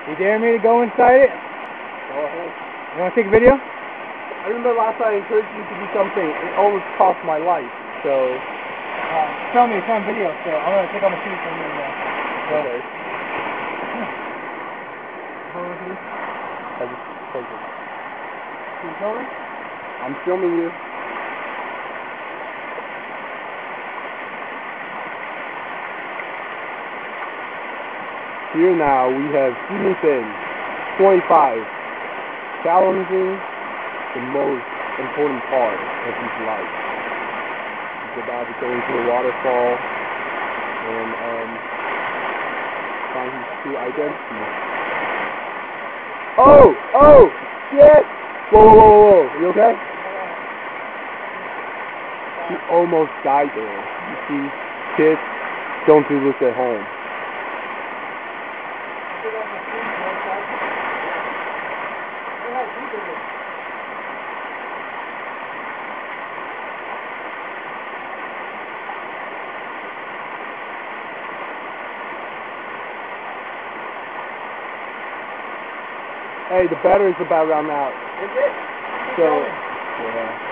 You dare me to go inside it? Go ahead. You want to take a video? I remember last time I encouraged you to do something. It almost cost my life. So. Tell me it's on video, so I'm going to take off my shoes from you now. Okay. Can you film me? I'm filming you. Here now we have Ethan, 25, challenging the most important part of his life. He's about to go into a waterfall and find his true identity. Oh, shit! Whoa, you okay? He almost died there. You see, kids, don't do this at home. Hey, the battery's about run out. Is it? So, yeah.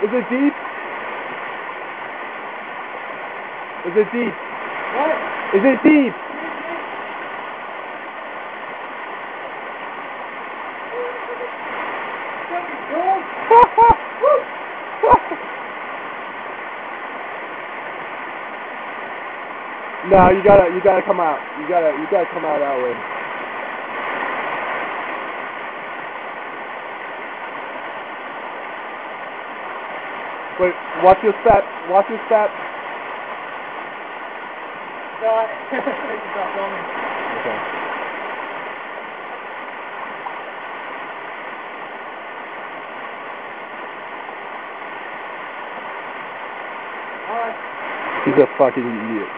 Is it deep? Is it deep? What? Is it deep? No, you gotta come out. You gotta come out that way. Wait, watch your step. Watch your step. No, stop filming. Okay. Alright. He's a fucking idiot.